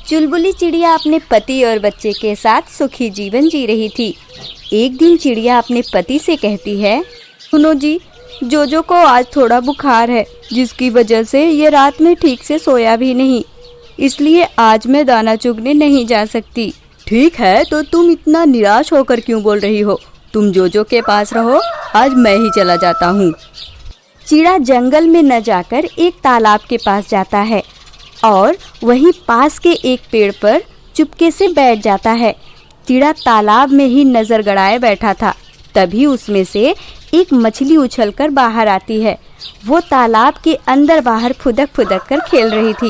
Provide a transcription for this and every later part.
चुलबुली चिड़िया अपने पति और बच्चे के साथ सुखी जीवन जी रही थी। एक दिन चिड़िया अपने पति से कहती है, सुनो जी, जोजो को आज थोड़ा बुखार है, जिसकी वजह से ये रात में ठीक से सोया भी नहीं, इसलिए आज मैं दाना चुगने नहीं जा सकती। ठीक है, तो तुम इतना निराश होकर क्यों बोल रही हो? तुम जोजो के पास रहो, आज मैं ही चला जाता हूँ। चिड़ा जंगल में न जाकर एक तालाब के पास जाता है और वहीं पास के एक पेड़ पर चुपके से बैठ जाता है। चिड़ा तालाब में ही नजर गड़ाए बैठा था, तभी उसमें से एक मछली उछलकर बाहर आती है। वो तालाब के अंदर बाहर फुदक फुदक कर खेल रही थी।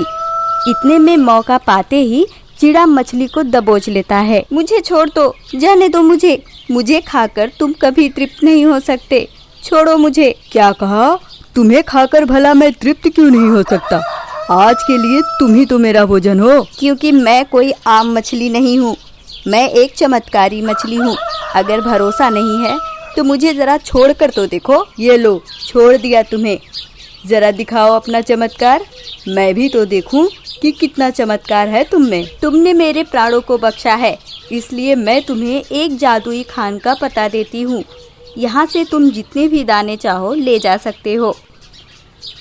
इतने में मौका पाते ही चिड़ा मछली को दबोच लेता है। मुझे छोड़ दो, जाने दो मुझे खाकर तुम कभी तृप्त नहीं हो सकते, छोड़ो मुझे। क्या कहा? तुम्हें खाकर भला मैं तृप्त क्यों नहीं हो सकता? आज के लिए तुम ही तो मेरा भोजन हो। क्योंकि मैं कोई आम मछली नहीं हूँ, मैं एक चमत्कारी मछली हूँ। अगर भरोसा नहीं है तो मुझे जरा छोड़ कर तो देखो। ये लो, छोड़ दिया तुम्हें। जरा दिखाओ अपना चमत्कार, मैं भी तो देखूं कि कितना चमत्कार है तुम में। तुमने मेरे प्राणों को बख्शा है, इसलिए मैं तुम्हें एक जादुई खान का पता देती हूँ। यहाँ से तुम जितने भी दाने चाहो ले जा सकते हो।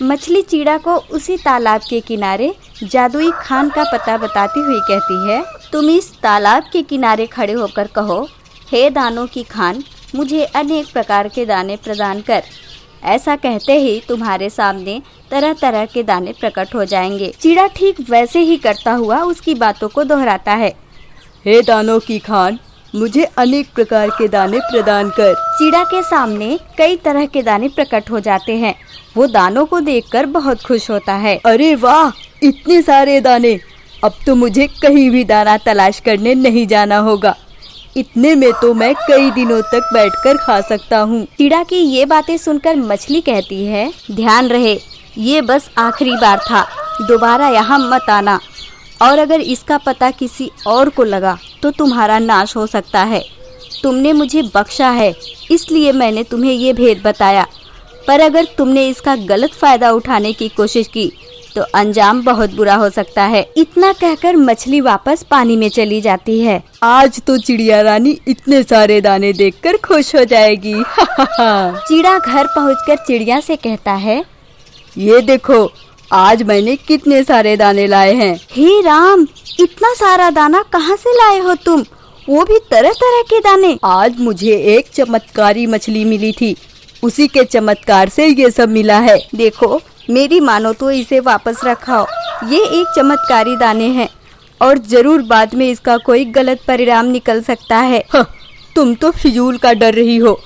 मछली चिड़ा को उसी तालाब के किनारे जादुई खान का पता बताती हुई कहती है, तुम इस तालाब के किनारे खड़े होकर कहो, हे दानों की खान, मुझे अनेक प्रकार के दाने प्रदान कर। ऐसा कहते ही तुम्हारे सामने तरह तरह के दाने प्रकट हो जाएंगे। चिड़ा ठीक वैसे ही करता हुआ उसकी बातों को दोहराता है, हे दानों की खान, मुझे अनेक प्रकार के दाने प्रदान कर। चिड़ा के सामने कई तरह के दाने प्रकट हो जाते हैं। वो दानों को देखकर बहुत खुश होता है। अरे वाह, इतने सारे दाने! अब तो मुझे कहीं भी दाना तलाश करने नहीं जाना होगा। इतने में तो मैं कई दिनों तक बैठकर खा सकता हूँ। चिड़ा की ये बातें सुनकर मछली कहती है, ध्यान रहे, ये बस आखिरी बार था, दोबारा यहाँ मत आना, और अगर इसका पता किसी और को लगा तो तुम्हारा नाश हो सकता है। तुमने मुझे बख्शा है, इसलिए मैंने तुम्हें ये भेद बताया, पर अगर तुमने इसका गलत फायदा उठाने की कोशिश की तो अंजाम बहुत बुरा हो सकता है। इतना कहकर मछली वापस पानी में चली जाती है। आज तो चिड़िया रानी इतने सारे दाने देखकर खुश हो जाएगी। चिड़ा घर पहुंचकर चिड़िया से कहता है, ये देखो, आज मैंने कितने सारे दाने लाए हैं। हे राम, इतना सारा दाना कहाँ से लाए हो तुम? वो भी तरह तरह के दाने। आज मुझे एक चमत्कारी मछली मिली थी, उसी के चमत्कार से ये सब मिला है। देखो, मेरी मानो तो इसे वापस रखाओ। ये एक चमत्कारी दाने हैं और जरूर बाद में इसका कोई गलत परिणाम निकल सकता है। तुम तो फिजूल का डर रही हो।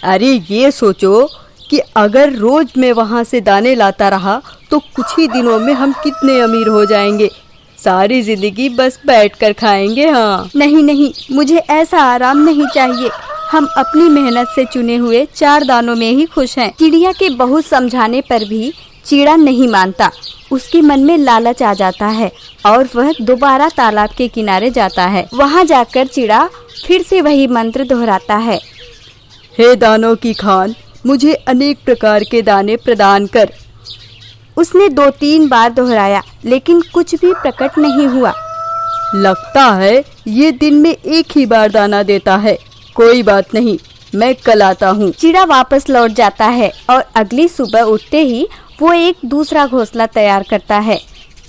अरे ये सोचो कि अगर रोज मैं वहाँ से दाने लाता रहा तो कुछ ही दिनों में हम कितने अमीर हो जाएंगे। सारी जिंदगी बस बैठकर खाएंगे। हाँ नहीं, मुझे ऐसा आराम नहीं चाहिए। हम अपनी मेहनत से चुने हुए 4 दानों में ही खुश हैं। चिड़िया के बहुत समझाने पर भी चिड़ा नहीं मानता। उसके मन में लालच आ जाता है और वह दोबारा तालाब के किनारे जाता है। वहाँ जाकर चिड़ा फिर से वही मंत्र दोहराता है, हे दानों की खान, मुझे अनेक प्रकार के दाने प्रदान कर। उसने 2-3 बार दोहराया, लेकिन कुछ भी प्रकट नहीं हुआ। लगता है ये दिन में एक ही बार दाना देता है। कोई बात नहीं, मैं कल आता हूँ। चिड़ा वापस लौट जाता है और अगली सुबह उठते ही वो एक दूसरा घोंसला तैयार करता है।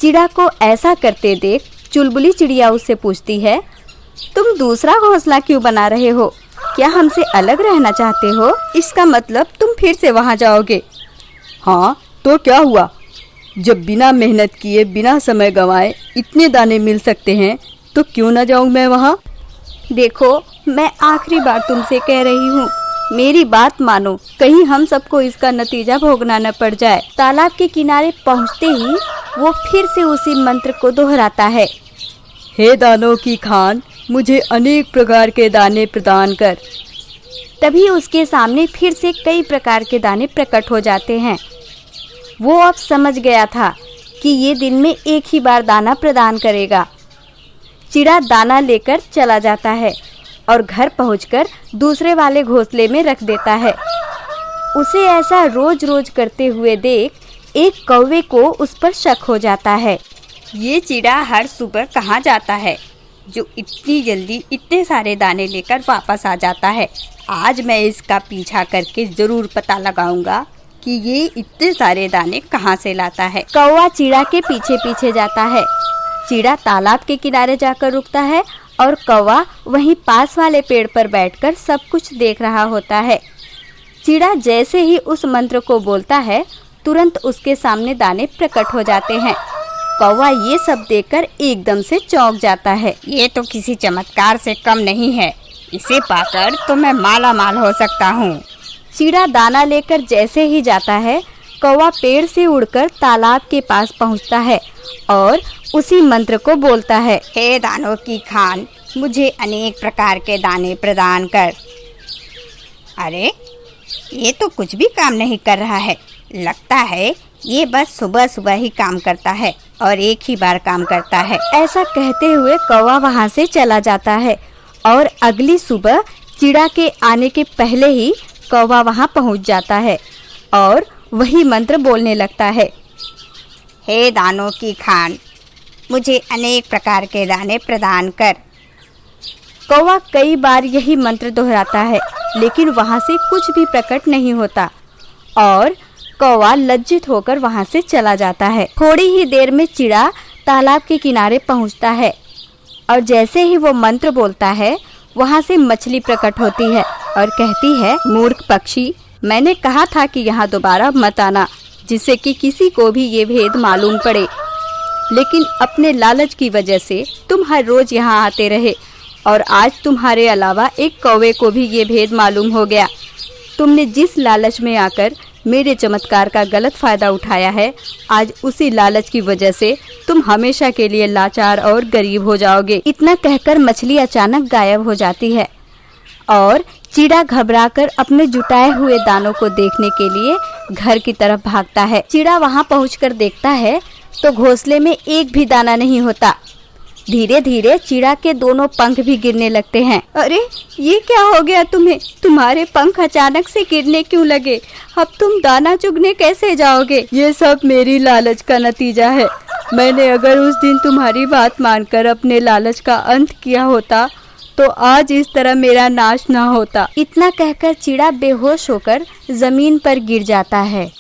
चिड़ा को ऐसा करते देख चुलबुली चिड़िया उससे पूछती है, तुम दूसरा घोंसला क्यों बना रहे हो? क्या हमसे अलग रहना चाहते हो? इसका मतलब तुम फिर से वहाँ जाओगे। हाँ तो क्या हुआ, जब बिना मेहनत किए बिना समय गंवाए इतने दाने मिल सकते हैं तो क्यों न जाऊँ मैं वहाँ। देखो, मैं आखिरी बार तुमसे कह रही हूँ, मेरी बात मानो, कहीं हम सबको इसका नतीजा भोगना न पड़ जाए। तालाब के किनारे पहुँचते ही वो फिर से उसी मंत्र को दोहराता है, हे दानों की खान, मुझे अनेक प्रकार के दाने प्रदान कर। तभी उसके सामने फिर से कई प्रकार के दाने प्रकट हो जाते हैं। वो अब समझ गया था कि ये दिन में एक ही बार दाना प्रदान करेगा। चिड़ा दाना लेकर चला जाता है और घर पहुंचकर दूसरे वाले घोंसले में रख देता है। उसे ऐसा रोज रोज करते हुए देख एक कौवे को उस पर शक हो जाता है। ये चिड़ा हर सुबह कहाँ जाता है जो इतनी जल्दी इतने सारे दाने लेकर वापस आ जाता है। आज मैं इसका पीछा करके जरूर पता लगाऊंगा कि ये इतने सारे दाने कहाँ से लाता है। कौवा चिड़ा के पीछे पीछे जाता है। चिड़ा तालाब के किनारे जाकर रुकता है और कौवा वहीं पास वाले पेड़ पर बैठकर सब कुछ देख रहा होता है। चिड़ा जैसे ही उस मंत्र को बोलता है तुरंत उसके सामने दाने प्रकट हो जाते हैं। कौवा ये सब देखकर एकदम से चौंक जाता है। ये तो किसी चमत्कार से कम नहीं है, इसे पाकर तो मैं माला माल हो सकता हूँ। चिड़ा दाना लेकर जैसे ही जाता है कौवा पेड़ से उड़कर तालाब के पास पहुँचता है और उसी मंत्र को बोलता है, हे दानों की खान, मुझे अनेक प्रकार के दाने प्रदान कर। अरे ये तो कुछ भी काम नहीं कर रहा है, लगता है ये बस सुबह सुबह ही काम करता है और एक ही बार काम करता है। ऐसा कहते हुए कौवा वहाँ से चला जाता है और अगली सुबह चिड़ा के आने के पहले ही कौवा वहाँ पहुँच जाता है और वही मंत्र बोलने लगता है, हे दानों की खान, मुझे अनेक प्रकार के दाने प्रदान कर। कौवा कई बार यही मंत्र दोहराता है लेकिन वहाँ से कुछ भी प्रकट नहीं होता और कौवा लज्जित होकर वहाँ से चला जाता है। थोड़ी ही देर में चिड़ा तालाब के किनारे पहुँचता है और जैसे ही वो मंत्र बोलता है वहाँ से मछली प्रकट होती है और कहती है, मूर्ख पक्षी, मैंने कहा था कि यहाँ दोबारा मत आना जिससे कि किसी को भी ये भेद मालूम पड़े, लेकिन अपने लालच की वजह से तुम हर रोज यहाँ आते रहे और आज तुम्हारे अलावा एक कौवे को भी ये भेद मालूम हो गया। तुमने जिस लालच में आकर मेरे चमत्कार का गलत फायदा उठाया है, आज उसी लालच की वजह से तुम हमेशा के लिए लाचार और गरीब हो जाओगे। इतना कहकर मछली अचानक गायब हो जाती है और चिड़ा घबराकर अपने जुटाए हुए दानों को देखने के लिए घर की तरफ भागता है। चिड़ा वहां पहुंचकर देखता है तो घोंसले में एक भी दाना नहीं होता। धीरे धीरे चिड़ा के दोनों पंख भी गिरने लगते हैं। अरे ये क्या हो गया तुम्हें? तुम्हारे पंख अचानक से गिरने क्यों लगे? अब तुम दाना चुगने कैसे जाओगे? ये सब मेरी लालच का नतीजा है। मैंने अगर उस दिन तुम्हारी बात मानकर अपने लालच का अंत किया होता तो आज इस तरह मेरा नाश ना होता। इतना कहकर चिड़ा बेहोश होकर जमीन पर गिर जाता है।